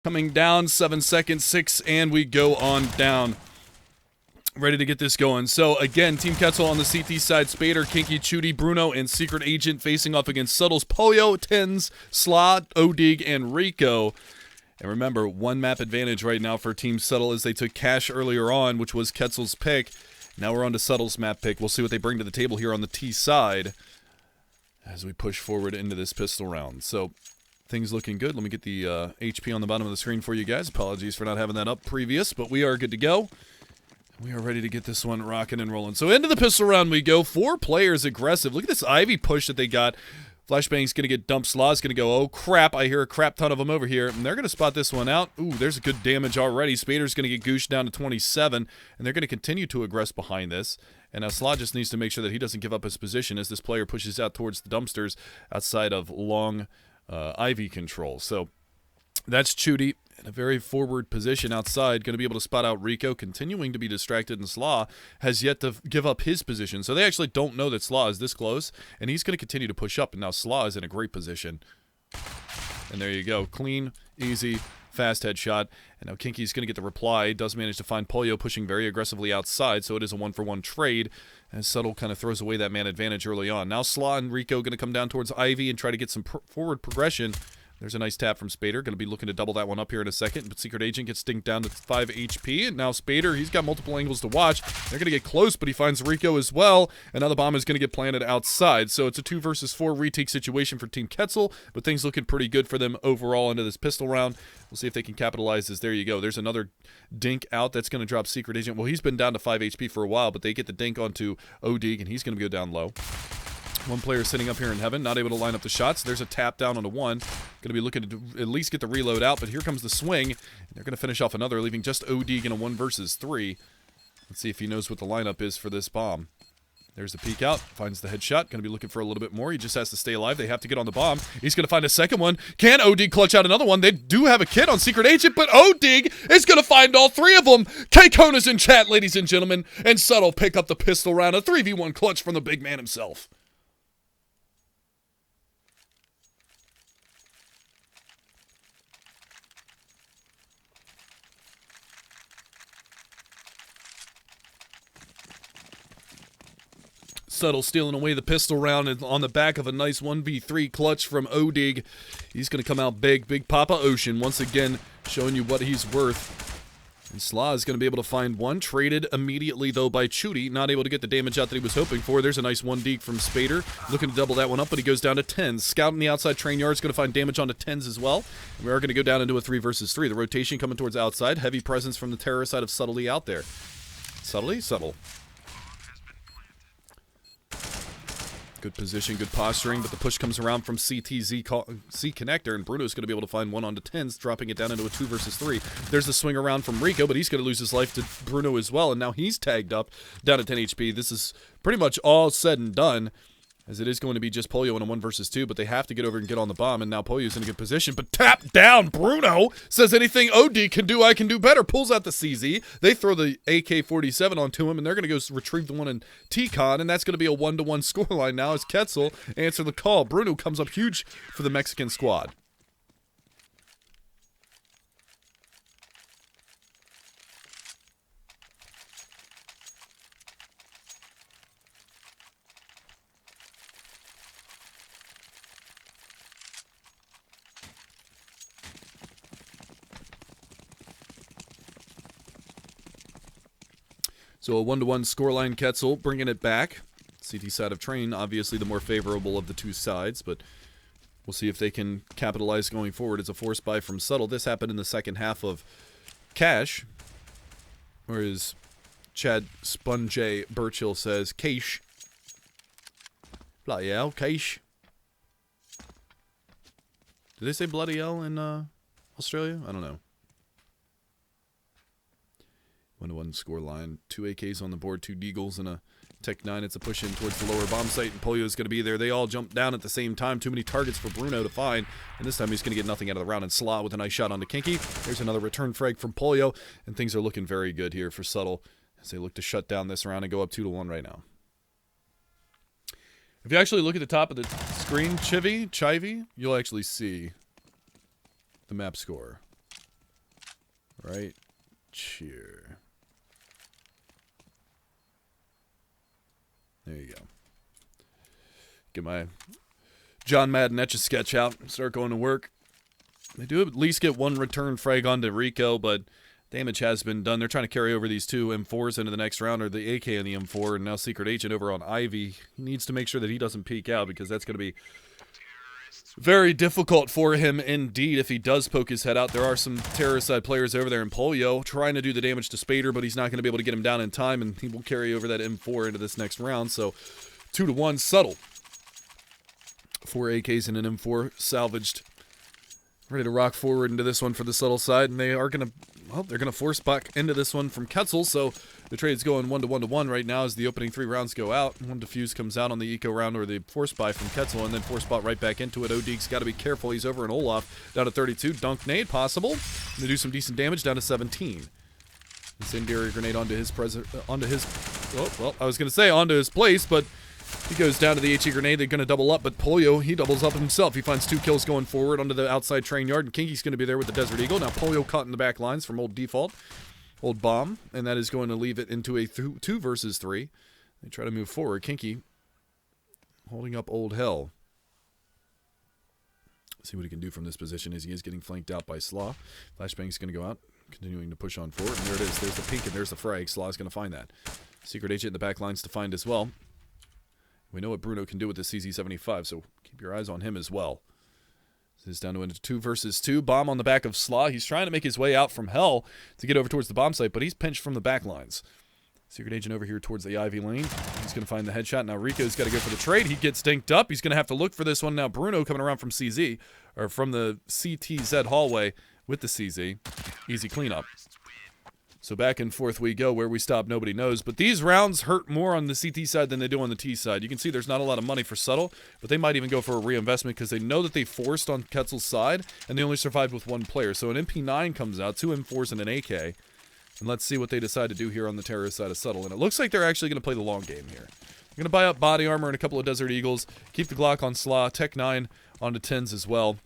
Coming down, 7 seconds, 6, and we go on down. Ready to get this going. So, again, Team QuetzaL on the CT side, Spader, Kinky, Chudy, Bruno, and Secret Agent facing off against subtLe's Polio, Tens, Slot, Odig, and Rico. And remember, one map advantage right now for Team subtLe as they took Cash earlier on, which was QuetzaL's pick. Now we're on to subtLe's map pick. We'll see what they bring to the table here on the T side as we push forward into this pistol round. So, things looking good. Let me get the HP on the bottom of the screen for you guys. Apologies for not having that up previous, but we are good to go. We are ready to get this one rocking and rolling. So into the pistol round we go. 4 players aggressive. Look at this Ivy push that they got. Flashbang's going to get dumped. Slaw's going to go, oh crap, I hear a crap ton of them over here. And they're going to spot this one out. Ooh, there's a good damage already. Spader's going to get gooshed down to 27. And they're going to continue to aggress behind this. And now Slaw just needs to make sure that he doesn't give up his position as this player pushes out towards the dumpsters outside of long Ivy control. So that's Chudy in a very forward position outside, going to be able to spot out Rico, continuing to be distracted, and Slaw has yet to give up his position. So they actually don't know that Slaw is this close, and he's going to continue to push up, and now Slaw is in a great position. And there you go. Clean, easy, fast headshot. And now Kinky's going to get the reply. Does manage to find Polio pushing very aggressively outside, so it is a 1-for-1 trade. And subtLe kind of throws away that man advantage early on. Now Slaw and Rico going to come down towards Ivy and try to get some forward progression. There's a nice tap from Spader. Going to be looking to double that one up here in a second. But Secret Agent gets stinked down to 5 HP. And now Spader, he's got multiple angles to watch. They're going to get close, but he finds Rico as well. And now the bomb is going to get planted outside. So it's a 2 versus 4 retake situation for Team QuetzaL. But things looking pretty good for them overall into this pistol round. We'll see if they can capitalize this. There you go. There's another dink out that's going to drop Secret Agent. Well, he's been down to 5 HP for a while, but they get the dink onto Odig, and he's going to go down low. One player sitting up here in heaven, not able to line up the shots. There's a tap down on a 1. Going to be looking to at least get the reload out, but here comes the swing. And they're going to finish off another, leaving just Odig in a 1 versus 3. Let's see if he knows what the lineup is for this bomb. There's the peek out, finds the headshot. Going to be looking for a little bit more. He just has to stay alive. They have to get on the bomb. He's going to find a second one. Can Odig clutch out another one? They do have a kit on Secret Agent, but Odig is going to find all 3 of them. K-Kona's in chat, ladies and gentlemen. And subtLe pick up the pistol round. A 3v1 clutch from the big man himself. subtLe stealing away the pistol round and on the back of a nice 1v3 clutch from Odig. He's going to come out big. Big Papa Ocean once again showing you what he's worth. And Slaw is going to be able to find one. Traded immediately, though, by Chudy. Not able to get the damage out that he was hoping for. There's a nice 1 deke from Spader. Looking to double that one up, but he goes down to 10s. Scout in the outside train yard is going to find damage onto 10s as well. And we are going to go down into a 3 versus 3. The rotation coming towards outside. Heavy presence from the terror side of subtLe out there. SubtLe? subtLe. Good position, good posturing, but the push comes around from CTZ C connector, and Bruno's going to be able to find one onto 10s, dropping it down into a 2 versus 3. There's the swing around from Rico, but he's going to lose his life to Bruno as well, and now he's tagged up down at 10 HP. This is pretty much all said and done, as it is going to be just Polio in a 1 versus 2, but they have to get over and get on the bomb, and now Polio's in a good position, but tap down. Bruno says anything OD can do, I can do better. Pulls out the CZ. They throw the AK-47 onto him, and they're going to go retrieve the one in T-Con, and that's going to be a 1-1 scoreline now as QuetzaL answer the call. Bruno comes up huge for the Mexican squad. So a 1-1 scoreline, QuetzaL bringing it back. CT side of train, obviously the more favorable of the two sides, but we'll see if they can capitalize going forward. It's a force buy from subtLe. This happened in the second half of Cash, whereas Chad Sponge Burchill says Cash. Bloody hell, Cash. Did they say bloody hell in Australia? I don't know. 1-1 score line. 2 AKs on the board, 2 Deagles, and a Tech 9. It's a push in towards the lower bomb site, and Polio's going to be there. They all jump down at the same time. Too many targets for Bruno to find, and this time he's going to get nothing out of the round. And Slaw with a nice shot onto Kinky. There's another return frag from Polio, and things are looking very good here for subtLe as they look to shut down this round and go up 2-1 right now. If you actually look at the top of the screen, Chivy, you'll actually see the map score. Right here. There you go. Get my John Madden Etch-a-Sketch out and start going to work. They do at least get one return frag onto Rico, but damage has been done. They're trying to carry over these two M4s into the next round, or the AK and the M4, and now Secret Agent over on Ivy. He needs to make sure that he doesn't peek out, because that's going to be very difficult for him indeed if he does poke his head out. There are some terrorist-side players over there in Polio trying to do the damage to Spader, but he's not going to be able to get him down in time, and he will carry over that M4 into this next round. So 2-1 subtle. 4 AKs and an M4 salvaged. Ready to rock forward into this one for the subtle side, and they are going to, well, they're going to force back into this one from QuetzaL, so the trade's going 1-1-1 right now as the opening 3 rounds go out. One defuse comes out on the eco round, or the force buy from QuetzaL, and then force bot right back into it. OD's got to be careful. He's over in Olaf, down to 32. Dunk nade, possible. They do some decent damage, down to 17. Incendiary grenade onto his onto his place, but he goes down to the HE grenade. They're going to double up, but Polio, he doubles up himself. He finds 2 kills going forward onto the outside train yard, and Kinky's going to be there with the Desert Eagle. Now Polio caught in the back lines from old default, old bomb, and that is going to leave it into a 2 versus 3. They try to move forward. Kinky holding up old hell. See what he can do from this position as he is getting flanked out by Slaw. Flashbang's going to go out, continuing to push on forward, and there it is. There's the peek, and there's the frag. Slaw's going to find that. Secret Agent in the back lines to find as well. We know what Bruno can do with the CZ75, so keep your eyes on him as well. This is down to a 2 versus 2. Bomb on the back of Slaw. He's trying to make his way out from hell to get over towards the bomb site, but he's pinched from the back lines. Secret Agent over here towards the Ivy lane. He's going to find the headshot. Now Rico's got to go for the trade. He gets dinked up. He's going to have to look for this one. Now Bruno coming around from CZ, or from the CTZ hallway with the CZ. Easy cleanup. So back and forth we go. Where we stop, nobody knows. But these rounds hurt more on the CT side than they do on the T side. You can see there's not a lot of money for subtle, but they might even go for a reinvestment because they know that they forced on QuetzaL's side, and they only survived with 1 player. So an MP9 comes out, 2 M4s and an AK. And let's see what they decide to do here on the terrorist side of subtle. And it looks like they're actually going to play the long game here. They're going to buy up body armor and a couple of Desert Eagles, keep the Glock on Slaw, Tech 9 onto 10s as well.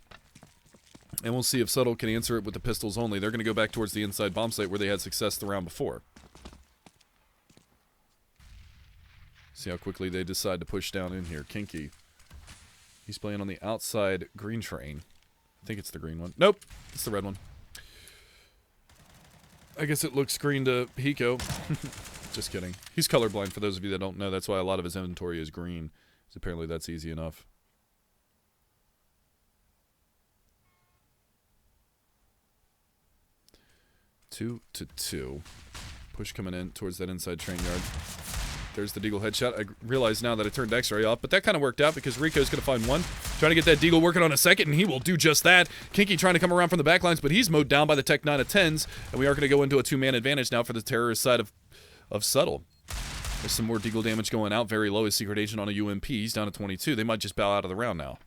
And we'll see if subtle can answer it with the pistols only. They're going to go back towards the inside bomb site where they had success the round before. See how quickly they decide to push down in here. Kinky. He's playing on the outside green train. I think it's the green one. Nope, it's the red one. I guess it looks green to Hiko. Just kidding. He's colorblind, for those of you that don't know. That's why a lot of his inventory is green. So apparently that's easy enough. 2-2. Push coming in towards that inside train yard. There's the Deagle headshot. I realize now that I turned X-ray off, but that kind of worked out because Rico's going to find one. Trying to get that Deagle working on a second, and he will do just that. Kinky trying to come around from the back lines, but he's mowed down by the Tech 9 of 10s, and we are going to go into a 2-man advantage now for the terrorist side of subtle. There's some more Deagle damage going out. Very low is Secret Agent on a UMP. He's down to 22. They might just bow out of the round now.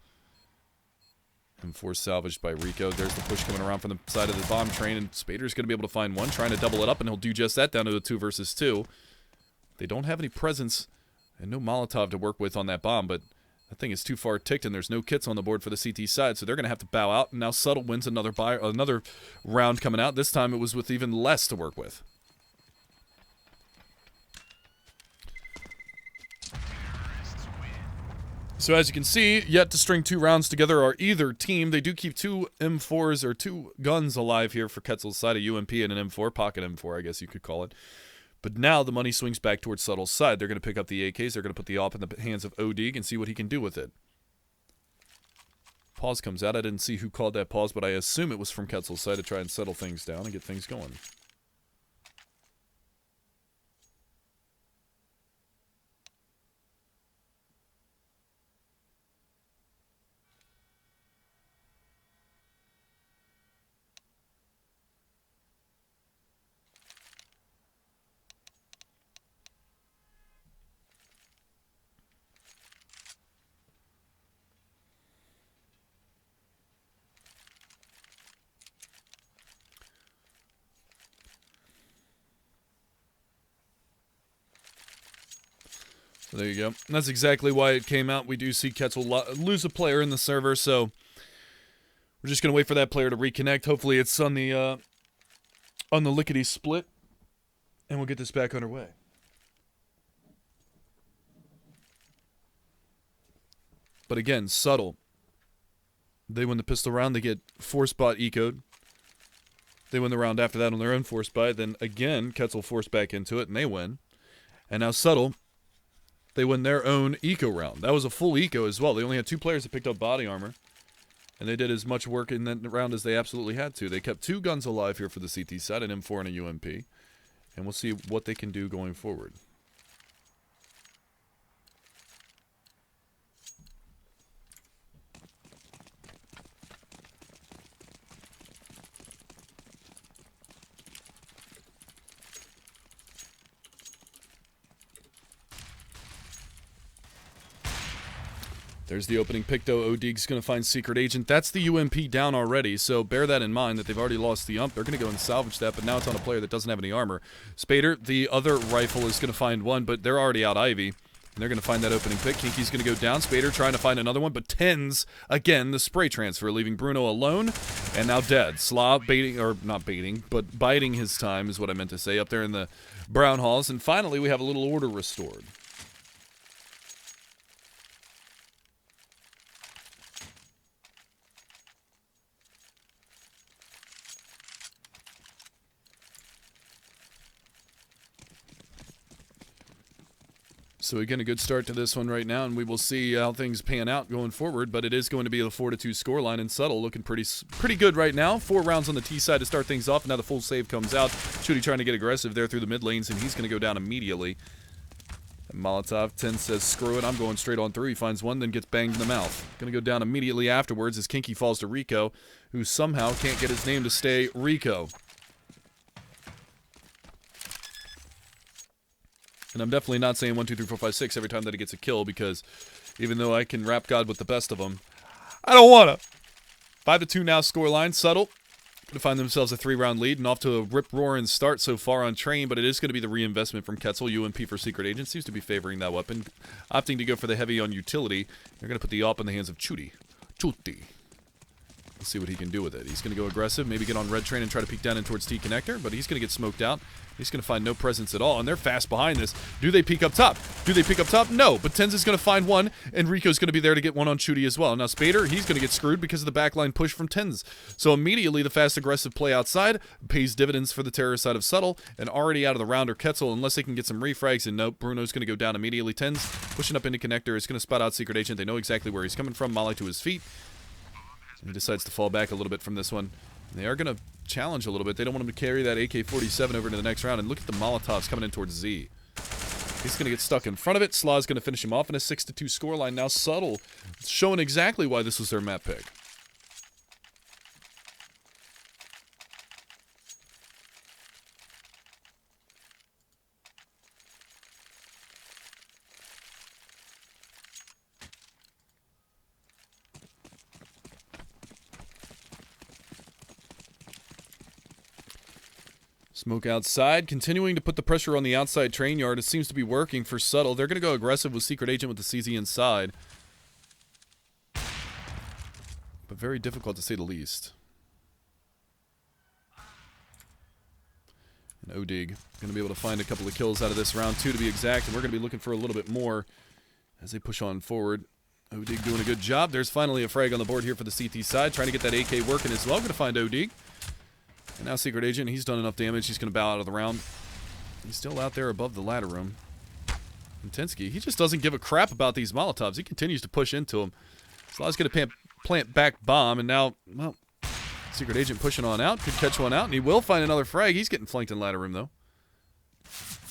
M4 salvaged by Rico. There's the push coming around from the side of the bomb train, and Spader's going to be able to find one, trying to double it up, and he'll do just that down to a 2 versus 2. They don't have any presence and no Molotov to work with on that bomb, but that thing is too far ticked, and there's no kits on the board for the CT side, so they're going to have to bow out, and now subtle wins another round coming out. This time it was with even less to work with. So as you can see, yet to string 2 rounds together are either team. They do keep 2 M4s or 2 guns alive here for QuetzaL's side, a UMP and an M4, pocket M4 I guess you could call it. But now the money swings back towards subtle's side. They're going to pick up the AKs, they're going to put the AWP in the hands of OD and see what he can do with it. Pause comes out. I didn't see who called that pause, but I assume it was from QuetzaL's side to try and settle things down and get things going. So there you go. And that's exactly why it came out. We do see QuetzaL lose a player in the server, so we're just going to wait for that player to reconnect. Hopefully it's on the on the lickety split, and we'll get this back underway. But again, subtle. They win the pistol round. They get 4-spot ecoed. They win the round after that on their own 4-spot. Then again, QuetzaL forced back into it, and they win. And now subtle, they win their own eco round. That was a full eco as well. They only had 2 players that picked up body armor. And they did as much work in that round as they absolutely had to. They kept 2 guns alive here for the CT side, an M4 and a UMP. And we'll see what they can do going forward. There's the opening pick, though. Odig's going to find Secret Agent. That's the UMP down already, so bear that in mind that they've already lost the ump. They're going to go and salvage that, but now it's on a player that doesn't have any armor. Spader, the other rifle, is going to find one, but they're already out Ivy. And they're going to find that opening pick. Kinky's going to go down. Spader trying to find another one, but Tens, again, the spray transfer, leaving Bruno alone, and now dead. Slav baiting, or not baiting, but biding his time is what I meant to say, up there in the brown halls. And finally, we have a little order restored. So again, a good start to this one right now, and we will see how things pan out going forward, but it is going to be a 4-2 scoreline, and subtle looking pretty good right now. 4 rounds on the T side to start things off, and now the full save comes out. Chudy trying to get aggressive there through the mid lanes, and he's going to go down immediately. And Molotov 10 says, screw it, I'm going straight on through. He finds one, then gets banged in the mouth. Going to go down immediately afterwards as Kinky falls to Rico, who somehow can't get his name to stay Rico. And I'm definitely not saying 1, 2, 3, 4, 5, 6 every time that he gets a kill, because even though I can rap God with the best of them, I don't want to. 5-2 now scoreline. Subtle going to find themselves a 3-round lead and off to a rip-roaring start so far on Train, but it is going to be the reinvestment from QuetzaL. UMP for Secret Agent seems to be favoring that weapon, opting to go for the heavy on utility. They're going to put the AWP in the hands of Chudy. Let's see what he can do with it. He's going to go aggressive, maybe get on red train and try to peek down in towards T connector, but he's going to get smoked out. He's going to find no presence at all, and they're fast behind this. Do they peek up top? Do they peek up top? No, but Tens is going to find one, and Rico's going to be there to get one on Chudy as well. Now Spader, he's going to get screwed because of the backline push from Tens. So immediately the fast aggressive play outside pays dividends for the terror side of subtle, and already out of the round are QuetzaL unless they can get some refrags, and nope, Bruno's going to go down immediately. Tens pushing up into connector is going to spot out Secret Agent. They know exactly where he's coming from. Molly to his feet. He decides to fall back a little bit from this one. They are going to challenge a little bit. They don't want him to carry that AK-47 over to the next round. And look at the Molotovs coming in towards Z. He's going to get stuck in front of it. Slaw's going to finish him off in a 6-2 scoreline. Now subtle, showing exactly why this was their map pick. Smoke outside, continuing to put the pressure on the outside train yard. It seems to be working for subtle. They're going to go aggressive with Secret Agent with the CZ inside. But very difficult to say the least. And Odig going to be able to find a couple of kills out of this round 2 to be exact. And we're going to be looking for a little bit more as they push on forward. Odig doing a good job. There's finally a frag on the board here for the CT side. Trying to get that AK working as well. Going to find Odig. And now Secret Agent, he's done enough damage. He's going to bow out of the round. He's still out there above the ladder room. And Tensky, he just doesn't give a crap about these Molotovs. He continues to push into them. Slaw's going to plant back bomb, and now, well, Secret Agent pushing on out. Could catch one out, and he will find another frag. He's getting flanked in ladder room, though.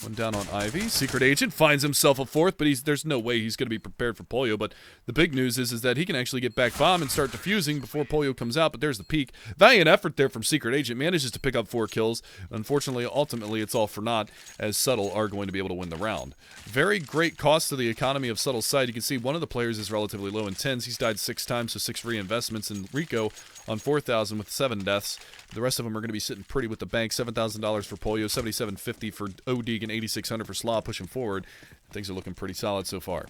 One down on Ivy. Secret Agent finds himself a 4th, but there's no way he's going to be prepared for Polio. But the big news is that he can actually get back bomb and start defusing before Polio comes out. But there's the peak. Valiant effort there from Secret Agent. Manages to pick up 4 kills. Unfortunately, ultimately, it's all for naught, as subtle are going to be able to win the round. Very great cost to the economy of subtle's side. You can see one of the players is relatively low in Tens. He's died 6 times, so 6 reinvestments. And Rico on 4,000 with 7 deaths. The rest of them are going to be sitting pretty with the bank. $7,000 for Polio, $7,750 for Odig, and $8,600 for Slaw pushing forward. Things are looking pretty solid so far.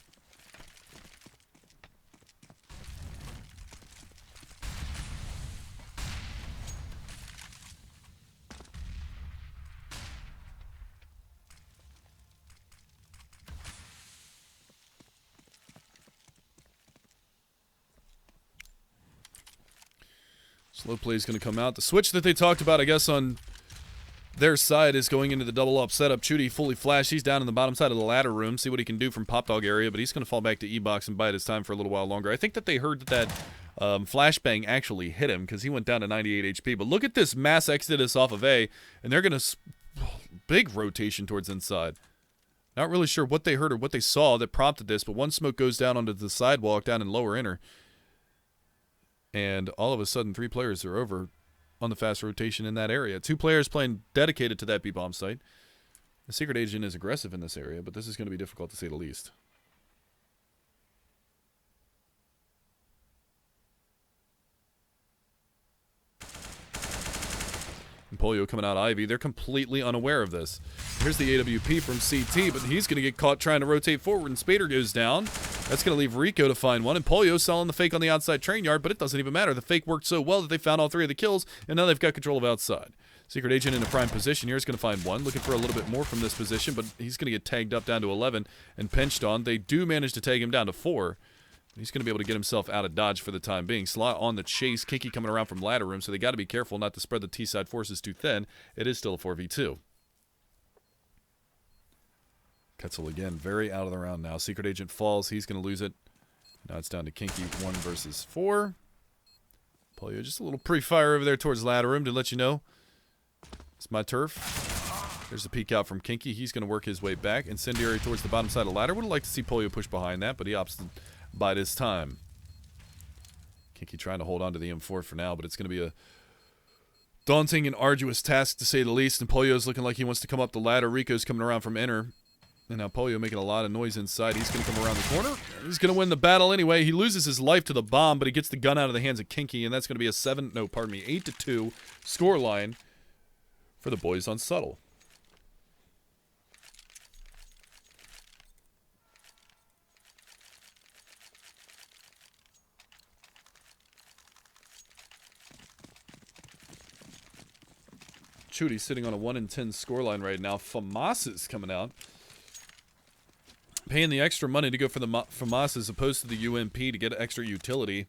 Slow play is going to come out. The switch that they talked about, I guess, on their side is going into the double-up setup. Chudy fully flashed. He's down in the bottom side of the ladder room. See what he can do from Pop Dog area, but he's going to fall back to E-Box and bide his time for a little while longer. I think that they heard that flashbang actually hit him because he went down to 98 HP. But look at this mass exodus off of A, and they're going to... Big rotation towards inside. Not really sure what they heard or what they saw that prompted this, but one smoke goes down onto the sidewalk down in lower inner. And all of a sudden, 3 players are over on the fast rotation in that area. 2 players playing dedicated to that B-bomb site. The secret agent is aggressive in this area, but this is going to be difficult to say the least. And Polio coming out Ivy. They're completely unaware of this. Here's the AWP from CT, but he's going to get caught trying to rotate forward, and Spader goes down. That's going to leave Rico to find one, and Polio selling the fake on the outside train yard, but it doesn't even matter. The fake worked so well that they found all 3 of the kills, and now they've got control of outside. Secret agent in a prime position here is going to find one, looking for a little bit more from this position, but he's going to get tagged up down to 11 and pinched on. They do manage to tag him down to 4. He's going to be able to get himself out of dodge for the time being. Slot on the chase. Kinky coming around from ladder room, so they got to be careful not to spread the T-side forces too thin. It is still a 4v2. QuetzaL again, very out of the round now. Secret agent falls. He's going to lose it. Now it's down to Kinky, 1 versus 4. Polio just a little pre-fire over there towards ladder room to let you know it's my turf. There's a peek out from Kinky. He's going to work his way back. Incendiary towards the bottom side of the ladder. Would have liked to see Polio push behind that, but he opts to bide his time. Kinky trying to hold on to the M4 for now, but it's going to be a daunting and arduous task to say the least. And Polio's looking like he wants to come up the ladder. Rico's coming around from inner. And now Polio making a lot of noise inside. He's going to come around the corner. He's going to win the battle anyway. He loses his life to the bomb, but he gets the gun out of the hands of Kinky, and that's going to be a 8-2 score line for the boys on subtLe. Chudy sitting on a 1-10 scoreline right now. FAMAS is coming out. Paying the extra money to go for the FAMAS as opposed to the UMP to get extra utility.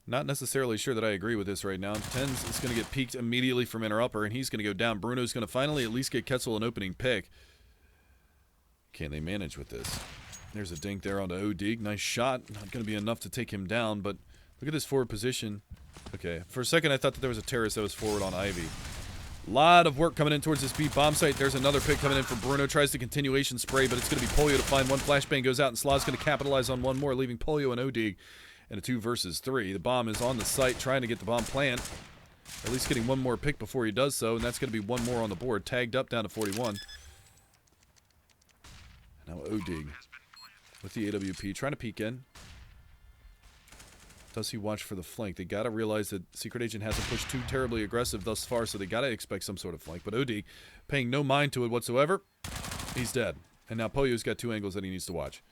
Not necessarily sure that I agree with this right now. Tens is going to get peeked immediately from inner upper, and he's going to go down. Bruno's going to finally at least get QuetzaL an opening pick. Can they manage with this? There's a dink there onto OD. Nice shot. Not going to be enough to take him down, but look at this forward position. Okay, for a second I thought that there was a terrorist that was forward on Ivy. Lot of work coming in towards this B bomb site. There's another pick coming in from Bruno. Tries the continuation spray, but it's going to be Polio to find one. Flashbang goes out, and Slaw's going to capitalize on one more, leaving Polio and OD in a 2 versus 3. The bomb is on the site, trying to get the bomb plant. At least getting one more pick before he does so, and that's going to be one more on the board. Tagged up down to 41. Now OD with the AWP, trying to peek in. Does he watch for the flank? They got to realize that Secret Agent hasn't pushed too terribly aggressive thus far, so they got to expect some sort of flank. But OD, paying no mind to it whatsoever, he's dead. And now Polio's got 2 angles that he needs to watch.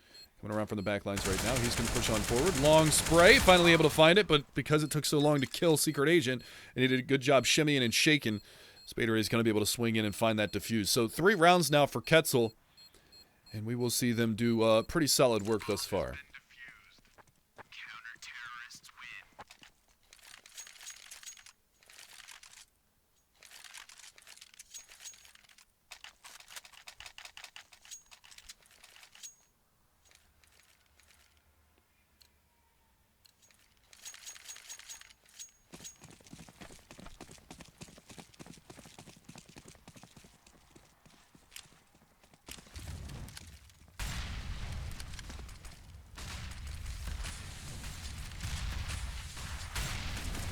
Coming around from the back lines right now. He's going to push on forward. Long spray. Finally able to find it, but because it took so long to kill Secret Agent, and he did a good job shimmying and shaking, Spader is going to be able to swing in and find that defuse. So 3 rounds now for QuetzaL, and we will see them do pretty solid work thus far.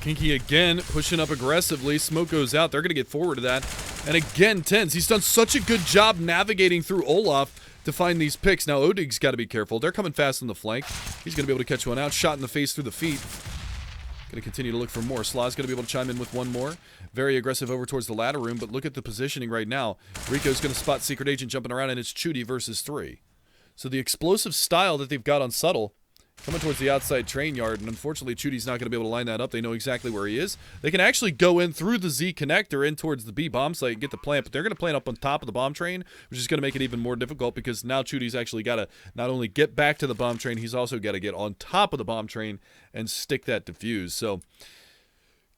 Kinky again, pushing up aggressively. Smoke goes out. They're going to get forward to that. And again, Tens. He's done such a good job navigating through Olaf to find these picks. Now, Odig's got to be careful. They're coming fast on the flank. He's going to be able to catch one out. Shot in the face through the feet. Going to continue to look for more. Slaw's going to be able to chime in with one more. Very aggressive over towards the ladder room, but look at the positioning right now. Rico's going to spot Secret Agent jumping around, and it's Chudy versus 3. So the explosive style that they've got on subtLe coming towards the outside train yard, and unfortunately Chudy's not going to be able to line that up. They know exactly where he is. They can actually go in through the Z connector in towards the B bomb site and get the plant, but they're going to plant up on top of the bomb train, which is going to make it even more difficult because now Chudy's actually got to not only get back to the bomb train, he's also got to get on top of the bomb train and stick that defuse. So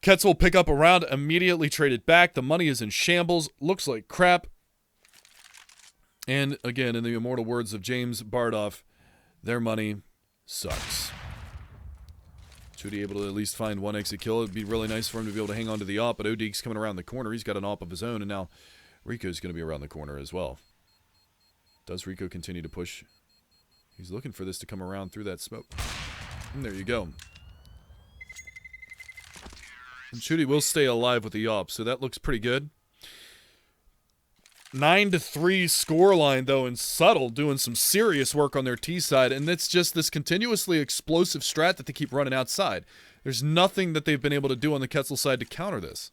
QuetzaL pick up a round, immediately trade it back. The money is in shambles. Looks like crap. And again, in the immortal words of James Bardoff, their money sucks. Chudy able to at least find one exit kill. It'd be really nice for him to be able to hang on to the AWP, but Odig's coming around the corner. He's got an AWP of his own, and now Rico's going to be around the corner as well. Does Rico continue to push? He's looking for this to come around through that smoke. And there you go. And Chudy will stay alive with the AWP, so that looks pretty good. 9-3 scoreline, though, and subtLe doing some serious work on their T side, and it's just this continuously explosive strat that they keep running outside. There's nothing that they've been able to do on the QuetzaL side to counter this.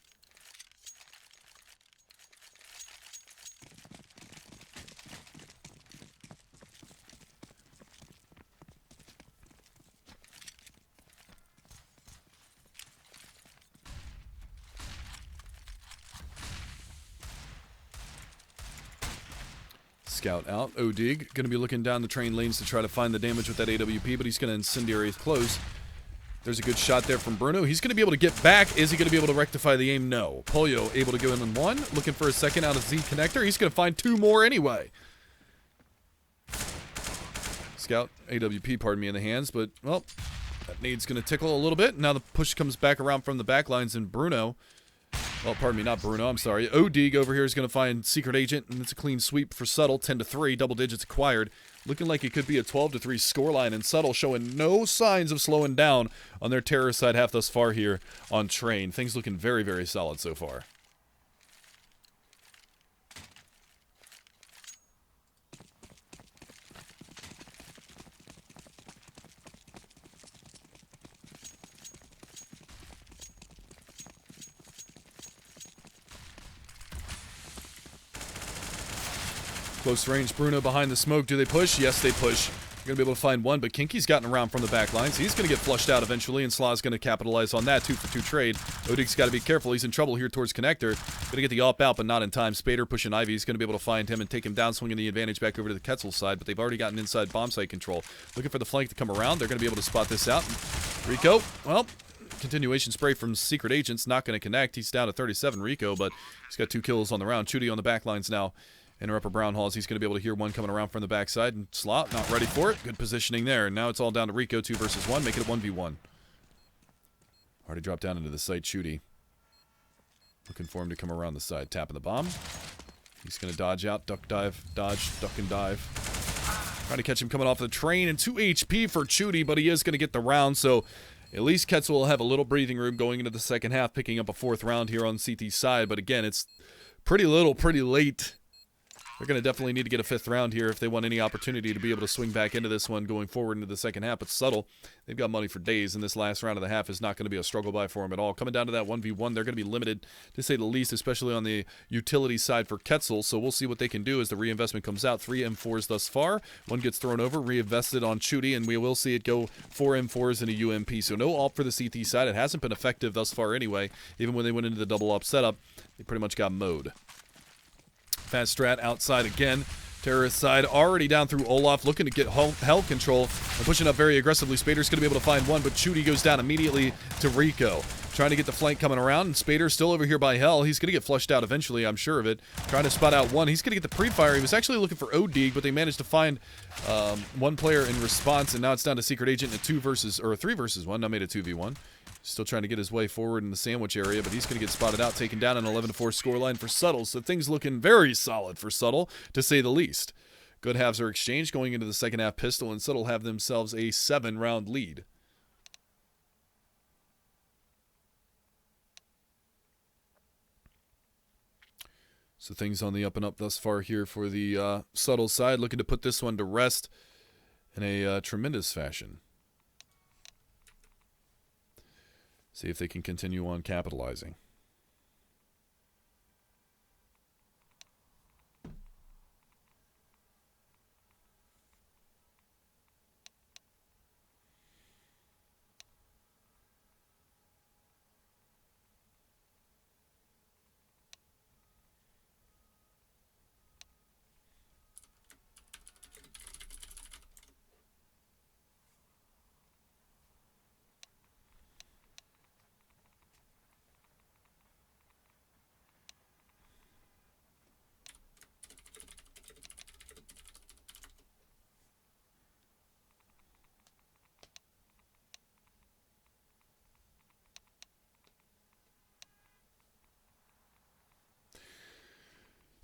Scout out. Odig going to be looking down the train lanes to try to find the damage with that AWP, but he's going to incendiary close. There's a good shot there from Bruno. He's going to be able to get back. Is he going to be able to rectify the aim? No. Polio able to go in on one. Looking for a second out of Z connector. He's going to find two more anyway. Scout AWP, pardon me, in the hands, but, well, that nade's going to tickle a little bit. Now the push comes back around from the back lines, and Bruno... Well, pardon me, not Bruno, I'm sorry. Odig over here is going to find Secret Agent, and it's a clean sweep for subtLe, 10-3, double digits acquired. Looking like it could be a 12-3 scoreline, and subtLe showing no signs of slowing down on their terror side half thus far here on train. Things looking very, very solid so far. Close range, Bruno behind the smoke. Do they push? Yes, they push. They're going to be able to find one, but Kinky's gotten around from the back line, so he's going to get flushed out eventually, and Slaw's going to capitalize on that 2-for-2 trade. Odig's got to be careful. He's in trouble here towards connector. Going to get the AWP out, but not in time. Spader pushing Ivy. He's going to be able to find him and take him down, swinging the advantage back over to the QuetzaL side, but they've already gotten inside bomb site control. Looking for the flank to come around. They're going to be able to spot this out. Rico, well... Continuation spray from Secret Agent's not going to connect. He's down to 37, Rico, but he's got 2 kills on the round. Chudy on the back lines now. In her upper brown halls, he's going to be able to hear one coming around from the backside. And Slot, not ready for it. Good positioning there. And now it's all down to Rico, 2 versus 1. Make it a 1v1. Already dropped down into the site, Chudy. Looking for him to come around the side. Tapping the bomb. He's going to dodge out, duck dive, dodge, duck and dive. Trying to catch him coming off the train. And 2 HP for Chudy, but he is going to get the round. So at least QuetzaL will have a little breathing room going into the second half, picking up a 4th round here on CT's side. But again, it's pretty little, pretty late. They're going to definitely need to get a 5th round here if they want any opportunity to be able to swing back into this one going forward into the second half. But subtLe, they've got money for days, and this last round of the half is not going to be a struggle by for them at all. Coming down to that 1v1, they're going to be limited, to say the least, especially on the utility side for QuetzaL. So we'll see what they can do as the reinvestment comes out. 3 M4s thus far. One gets thrown over, reinvested on Chudy, and we will see it go 4 M4s and a UMP. So no AWP for the CT side. It hasn't been effective thus far anyway. Even when they went into the double AWP setup, they pretty much got mowed. Fast strat outside again. Terrorist side already down through Olaf, looking to get hell control and pushing up very aggressively. Spader's going to be able to find one, but Chudy goes down immediately to Rico. Trying to get the flank coming around, and Spader's still over here by Hell. He's going to get flushed out eventually, I'm sure of it. Trying to spot out one. He's going to get the pre-fire. He was actually looking for Odig, but they managed to find one player in response, and now it's down to Secret Agent in a 3 versus 1. Now made a 2v1. Still trying to get his way forward in the sandwich area, but he's going to get spotted out, taken down an 11-4 scoreline for subtLe. So things looking very solid for subtLe, to say the least. Good halves are exchanged going into the second half pistol, and subtLe have themselves a 7-round lead. So things on the up and up thus far here for the subtLe side, looking to put this one to rest in a tremendous fashion. See if they can continue on capitalizing.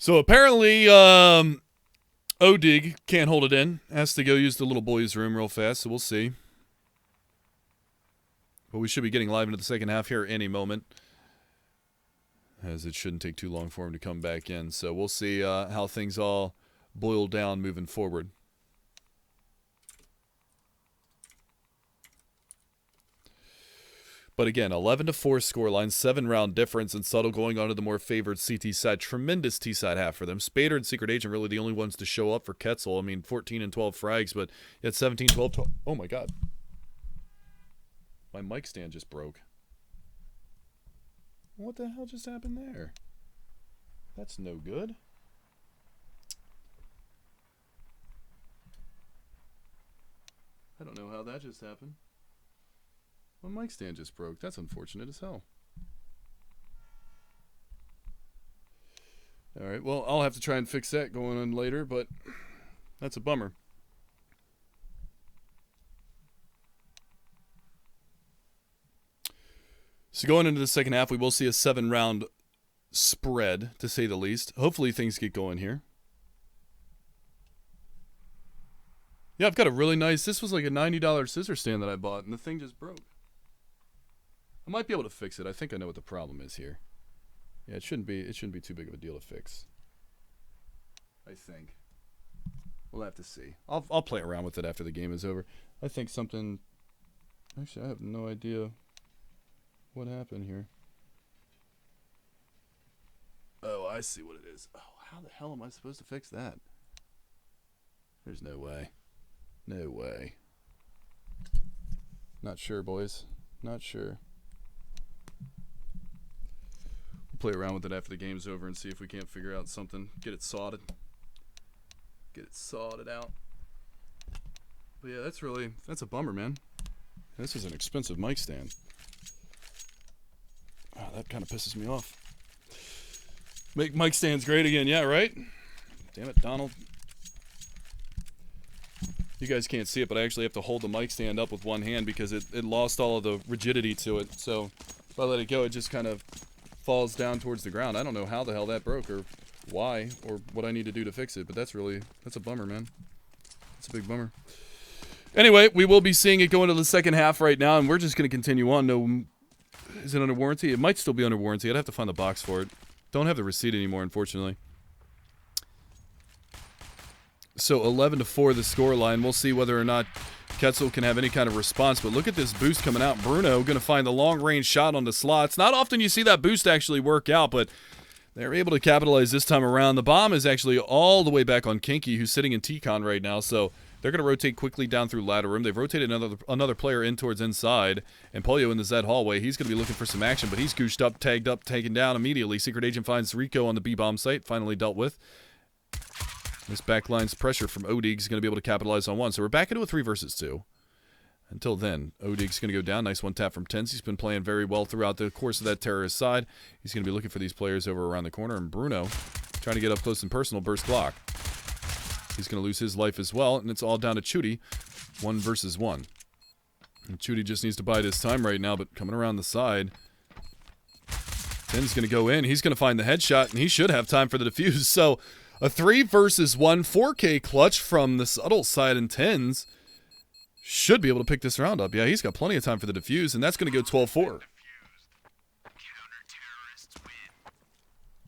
So apparently, Odig can't hold it in. Has to go use the little boys' room real fast, so we'll see. But we should be getting live into the second half here any moment, as it shouldn't take too long for him to come back in. So we'll see how things all boil down moving forward. But again, 11-4 scoreline, 7-round difference, and subtLe going on to the more favored CT side. Tremendous T side half for them. Spader and Secret Agent really the only ones to show up for QuetzaL. I mean, 14 and 12 frags, but yet 17, 12, 12. Oh my God. My mic stand just broke. What the hell just happened there? That's no good. I don't know how that just happened. My mic stand just broke. That's unfortunate as hell. Alright, well, I'll have to try and fix that going on later, but that's a bummer. So going into the second half, we will see a 7-round spread, to say the least. Hopefully things get going here. Yeah, I've got a really nice, this was like a $90 scissor stand that I bought, and the thing just broke. I might be able to fix it. I think I know what the problem is here. Yeah, it shouldn't be too big of a deal to fix. I think. We'll have to see. I'll play around with it after the game is over. I think something, actually I have no idea what happened here. Oh, I see what it is. Oh, how the hell am I supposed to fix that? There's no way. No way. Not sure, boys. Not sure. We'll play around with it after the game's over and see if we can't figure out something. Get it sodded. Get it sodded out. But yeah, that's a bummer, man. This is an expensive mic stand. Oh, that kind of pisses me off. Make mic stands great again. Yeah, right? Damn it, Donald. You guys can't see it, but I actually have to hold the mic stand up with one hand because it lost all of the rigidity to it. So if I let it go, it just kind of falls down towards the ground. I don't know how the hell that broke or why or what I need to do to fix it, but that's a bummer, man. It's a big bummer. Anyway, we will be seeing it go into the second half right now, and we're just going to continue on. No, is it under warranty? It might still be under warranty. I'd have to find the box for it. Don't have the receipt anymore, unfortunately. So 11-4 the score line. We'll see whether or not QuetzaL can have any kind of response. But look at this boost coming out. Bruno going to find the long-range shot on the slots. Not often you see that boost actually work out, but they're able to capitalize this time around. The bomb is actually all the way back on Kinky, who's sitting in T-Con right now. So they're going to rotate quickly down through ladder room. They've rotated another player in towards inside. And Polio in the Z hallway. He's going to be looking for some action, but he's gooshed up, tagged up, taken down immediately. Secret Agent finds Rico on the B-bomb site. Finally dealt with. This backline's pressure from Odig's going to be able to capitalize on one. So we're back into a 3 versus 2. Until then, Odig's going to go down. Nice one tap from Tens. He's been playing very well throughout the course of that terrorist side. He's going to be looking for these players over around the corner. And Bruno trying to get up close and personal. Burst Glock. He's going to lose his life as well. And it's all down to Chudy. 1 versus 1. And Chudy just needs to bide his time right now. But coming around the side, Tens going to go in. He's going to find the headshot. And he should have time for the defuse. So a 3 versus 1 4K clutch from the subtLe side, and Tens should be able to pick this round up. Yeah, he's got plenty of time for the defuse, and that's going to go 12-4.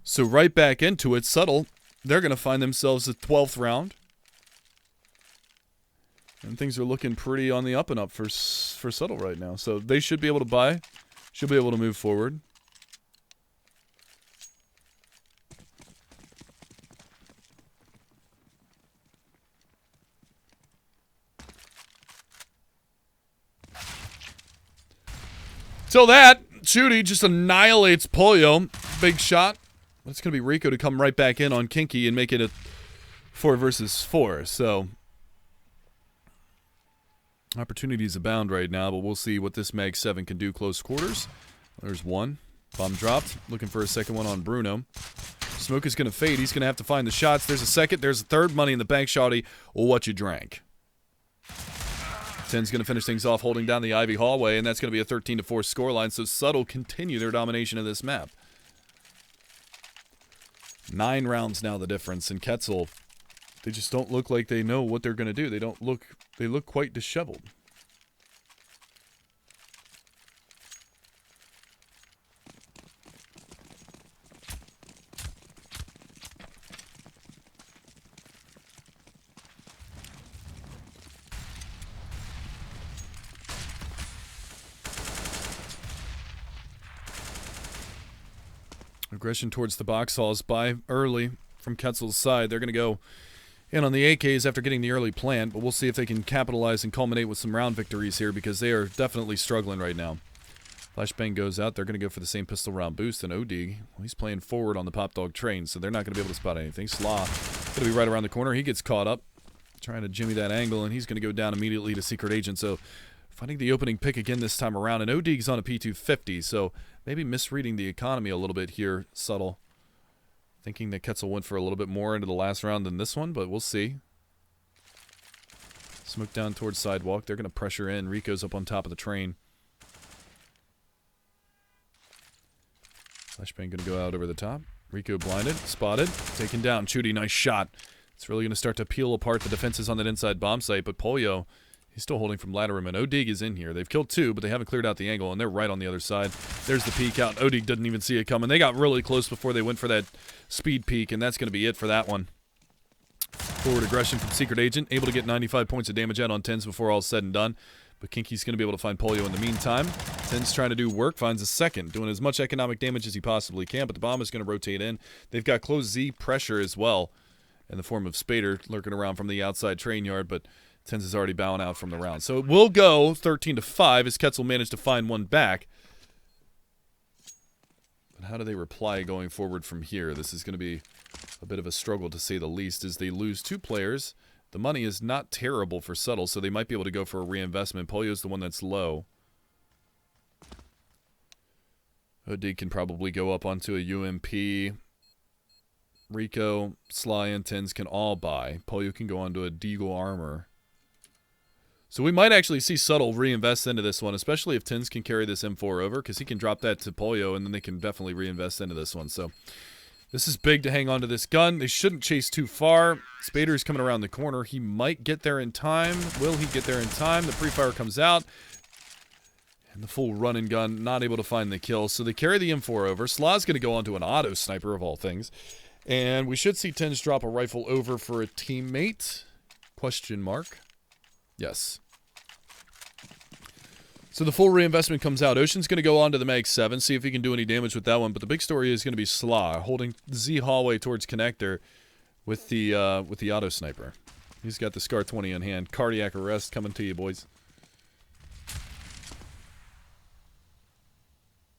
So right back into it, subtLe, they're going to find themselves the 12th round. And things are looking pretty on the up and up for subtLe right now. So they should be able to buy, should be able to move forward. Till that, Chudy just annihilates Polio. Big shot. But it's going to be Rico to come right back in on Kinky and make it a 4 versus 4. So opportunities abound right now, but we'll see what this Mag 7 can do close quarters. There's one. Bomb dropped. Looking for a second one on Bruno. Smoke is going to fade. He's going to have to find the shots. There's a second. There's a third. Money in the bank, shawty. What you drank. Ten's going to finish things off holding down the Ivy hallway, and that's going to be a 13-4 scoreline, so subtLe continue their domination of this map. 9 rounds now the difference, and QuetzaL, they just don't look like they know what they're going to do. They look quite disheveled. Aggression towards the box halls by early from QuetzaL's side. They're going to go in on the AKs after getting the early plant, but we'll see if they can capitalize and culminate with some round victories here because they are definitely struggling right now. Flashbang goes out. They're going to go for the same pistol round boost, and OD, well, he's playing forward on the Pop Dog train, so they're not going to be able to spot anything. Slaw going to be right around the corner. He gets caught up trying to jimmy that angle, and he's going to go down immediately to Secret Agent. So finding the opening pick again this time around, and OD's on a P250, so maybe misreading the economy a little bit here, subtle. Thinking that QuetzaL went for a little bit more into the last round than this one, but we'll see. Smoke down towards sidewalk. They're going to pressure in. Rico's up on top of the train. Flashbang going to go out over the top. Rico blinded, spotted, taken down. Chudy, nice shot. It's really going to start to peel apart the defenses on that inside bomb site, but Polio, he's still holding from ladder room, and Odig is in here. They've killed 2, but they haven't cleared out the angle, and they're right on the other side. There's the peek out. Odig didn't even see it coming. They got really close before they went for that speed peek, and that's going to be it for that one. Forward aggression from Secret Agent, able to get 95 points of damage out on 10s before all's said and done. But Kinky's going to be able to find Polio in the meantime. 10's trying to do work, finds a second, doing as much economic damage as he possibly can, but the bomb is going to rotate in. They've got close Z pressure as well, in the form of Spader lurking around from the outside train yard, but 10's is already bowing out from the round. So it will go 13-5 as QuetzaL managed to find one back. But how do they reply going forward from here? This is going to be a bit of a struggle to say the least as they lose 2 players. The money is not terrible for subtLe, so they might be able to go for a reinvestment. Polio's the one that's low. OD can probably go up onto a UMP. Rico, Sly, and 10's can all buy. Polio can go onto a Deagle Armor. So we might actually see subtLe reinvest into this one, especially if 10's can carry this M4 over, because he can drop that to Polio, and then they can definitely reinvest into this one. So this is big to hang on to this gun. They shouldn't chase too far. Spader's coming around the corner. He might get there in time. Will he get there in time? The pre-fire comes out. And the full run and gun, not able to find the kill. So they carry the M4 over. Slaw's going to go onto an auto sniper of all things. And we should see 10's drop a rifle over for a teammate. Question mark. Yes. So the full reinvestment comes out. Ocean's going to go on to the Mag 7, see if he can do any damage with that one. But the big story is going to be Slaw holding Z hallway towards connector with the auto sniper. He's got the Scar 20 in hand. Cardiac arrest coming to you, boys.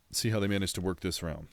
Let's see how they manage to work this round.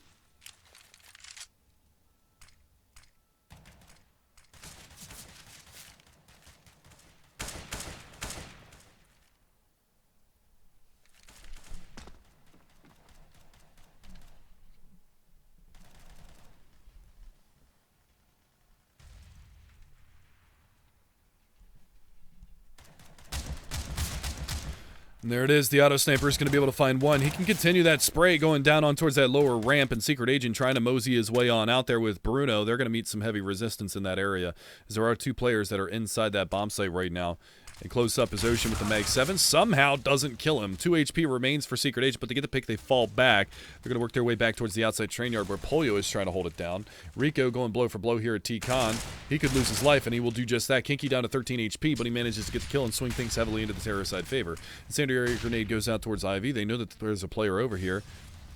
And there it is. The auto sniper is going to be able to find one. He can continue that spray going down on towards that lower ramp, and Secret Agent trying to mosey his way on out there with Bruno. They're going to meet some heavy resistance in that area, as there are 2 players that are inside that bomb site right now. And close up is Ocean with the Mag 7. Somehow doesn't kill him. 2 HP remains for Secret Agent, but to get the pick, they fall back. They're going to work their way back towards the outside train yard where Polio is trying to hold it down. Rico going blow for blow here at T-Con. He could lose his life, and he will do just that. Kinky down to 13 HP, but he manages to get the kill and swing things heavily into the terror side favor. Incendiary grenade goes out towards Ivy. They know that there's a player over here,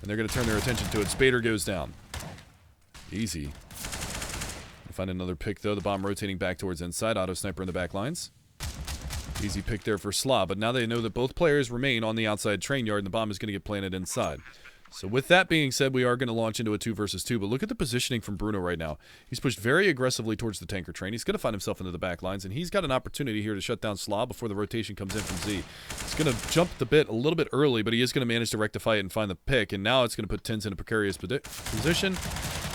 and they're going to turn their attention to it. Spader goes down. Easy. Find another pick, though. The bomb rotating back towards inside. Auto sniper in the back lines. Easy pick there for Slaw, but now they know that both players remain on the outside train yard, and the bomb is going to get planted inside. So with that being said, we are going to launch into a 2 versus 2, but look at the positioning from Bruno right now. He's pushed very aggressively towards the tanker train. He's going to find himself into the back lines, and he's got an opportunity here to shut down Slaw before the rotation comes in from Z. He's going to jump the bit a little bit early, but he is going to manage to rectify it and find the pick, and now it's going to put 10's in a precarious position.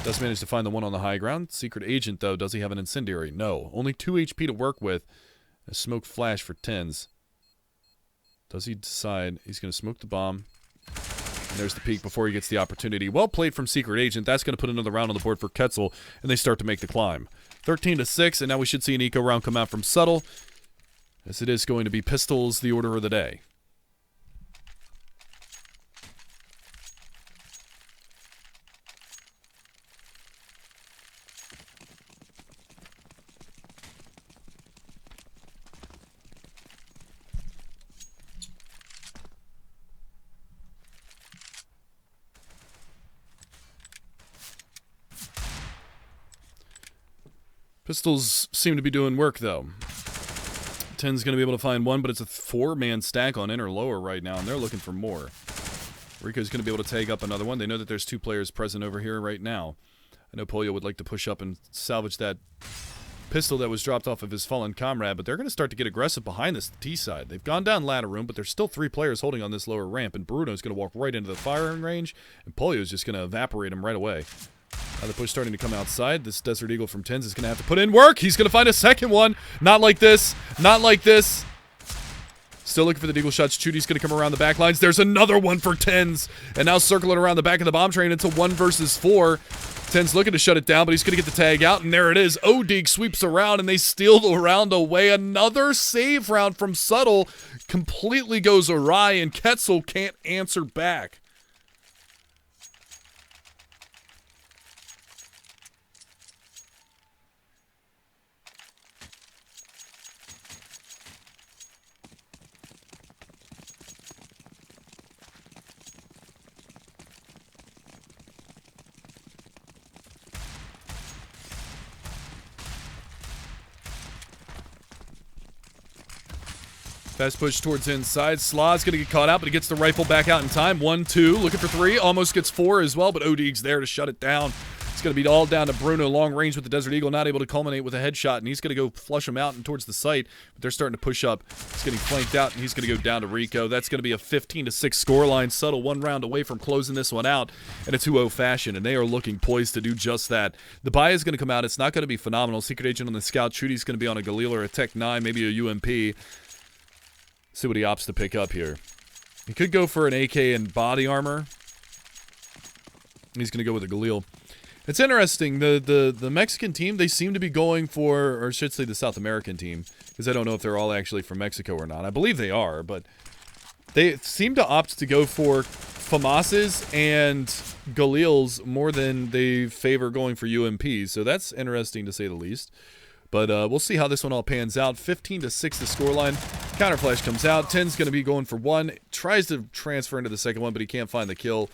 Does manage to find the one on the high ground. Secret Agent, though, does he have an incendiary? No. Only 2 HP to work with. A smoke flash for 10's. Does he decide he's going to smoke the bomb? And there's the peek before he gets the opportunity. Well played from Secret Agent. That's going to put another round on the board for QuetzaL, and they start to make the climb. 13-6, and now we should see an eco round come out from subtLe, as it is going to be pistols the order of the day. Pistols seem to be doing work, though. 10's going to be able to find one, but it's a 4-man stack on inner lower right now, and they're looking for more. Rico's going to be able to take up another one. They know that there's 2 players present over here right now. I know Polio would like to push up and salvage that pistol that was dropped off of his fallen comrade, but they're going to start to get aggressive behind this T side. They've gone down ladder room, but there's still 3 players holding on this lower ramp, and Bruno's going to walk right into the firing range, and Polio's just going to evaporate him right away. Now the push starting to come outside. This Desert Eagle from 10's is going to have to put in work. He's going to find a second one. Not like this. Not like this. Still looking for the deagle shots. Chudi's going to come around the back lines. There's another one for 10's. And now circling around the back of the bomb train into 1 versus 4. 10's looking to shut it down, but he's going to get the tag out. And there it is. Odig sweeps around, and they steal the round away. Another save round from subtLe completely goes awry, and QuetzaL can't answer back. Fast push towards inside. Slaw's going to get caught out, but he gets the rifle back out in time. 1-2, looking for 3. Almost gets 4 as well, but Odig's there to shut it down. It's going to be all down to Bruno. Long range with the Desert Eagle, not able to culminate with a headshot, and he's going to go flush him out and towards the site. But they're starting to push up. He's getting flanked out, and he's going to go down to Rico. That's going to be a 15-6 scoreline. subtLe 1 round away from closing this one out in a 2-0 fashion, and they are looking poised to do just that. The buy is going to come out. It's not going to be phenomenal. Secret Agent on the scout. Chudi's going to be on a Galil or a Tech 9, maybe a UMP. See what he opts to pick up here. He could go for an AK and body armor. He's going to go with a Galil. It's interesting. The Mexican team, they seem to be going for, or I should say the South American team, because I don't know if they're all actually from Mexico or not. I believe they are, but they seem to opt to go for FAMASes and Galils more than they favor going for UMPs. So that's interesting to say the least. But we'll see how this one all pans out. 15-6 the scoreline. Counterflash comes out. 10's going to be going for 1. Tries to transfer into the second one, but he can't find the kill.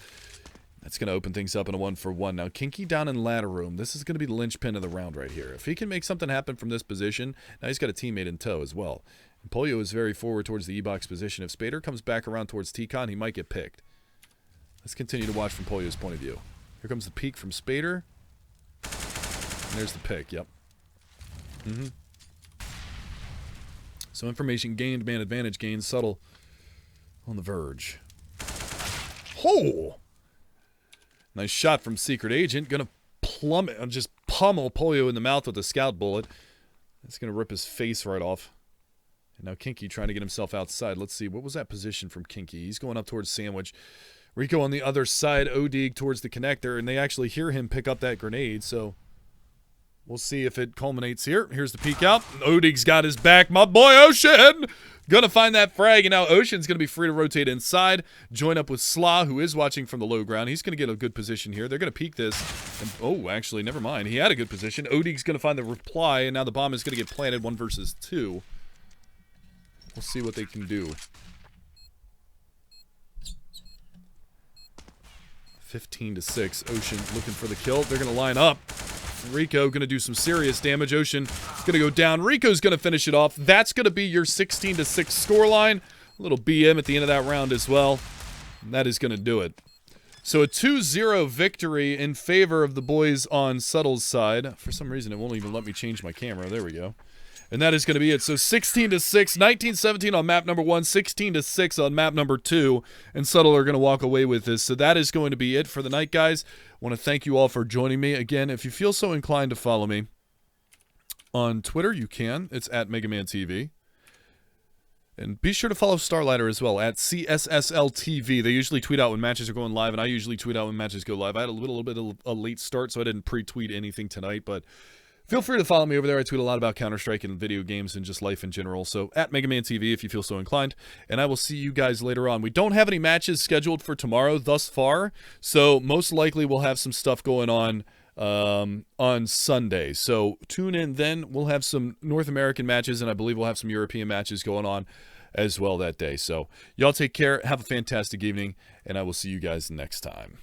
That's going to open things up in a 1-for-1. Now, Kinky down in ladder room. This is going to be the linchpin of the round right here. If he can make something happen from this position, now he's got a teammate in tow as well. And Polio is very forward towards the E-box position. If Spader comes back around towards T-Con, he might get picked. Let's continue to watch from Polio's point of view. Here comes the peek from Spader. And there's the pick, yep. So information gained, man advantage gained, subtLe on the verge. Oh! Nice shot from Secret Agent. Gonna plummet, just pummel Polio in the mouth with a scout bullet. That's gonna rip his face right off. And now Kinky trying to get himself outside. Let's see, what was that position from Kinky? He's going up towards Sandwich. Rico on the other side, Odig towards the connector, and they actually hear him pick up that grenade, so we'll see if it culminates here. Here's the peek out. Odig's got his back. My boy Ocean! Gonna find that frag, and now Ocean's gonna be free to rotate inside. Join up with Slaw, who is watching from the low ground. He's gonna get a good position here. They're gonna peek this. And, oh, actually, never mind. He had a good position. Odig's gonna find the reply, and now the bomb is gonna get planted 1 versus 2. We'll see what they can do. 15-6. Ocean looking for the kill. They're gonna line up. Rico going to do some serious damage. Ocean going to go down. Rico's going to finish it off. That's going to be your 16-6 scoreline. A little BM at the end of that round as well. And that is going to do it. So a 2-0 victory in favor of the boys on subtLe's side. For some reason, it won't even let me change my camera. There we go. And that is going to be it. So 16-6, 19-17 on map number 1, 16-6 on map number 2, and subtLe are going to walk away with this. So that is going to be it for the night, guys. I want to thank you all for joining me. Again, if you feel so inclined to follow me on Twitter, you can. It's at MegamanTV. And be sure to follow Starladder as well at CSSLTV. They usually tweet out when matches are going live, and I usually tweet out when matches go live. I had a little bit of a late start, so I didn't pre-tweet anything tonight, but feel free to follow me over there. I tweet a lot about Counter-Strike and video games and just life in general. So at Mega Man TV if you feel so inclined. And I will see you guys later on. We don't have any matches scheduled for tomorrow thus far, so most likely we'll have some stuff going on Sunday. So tune in then. We'll have some North American matches, and I believe we'll have some European matches going on as well that day. So y'all take care. Have a fantastic evening, and I will see you guys next time.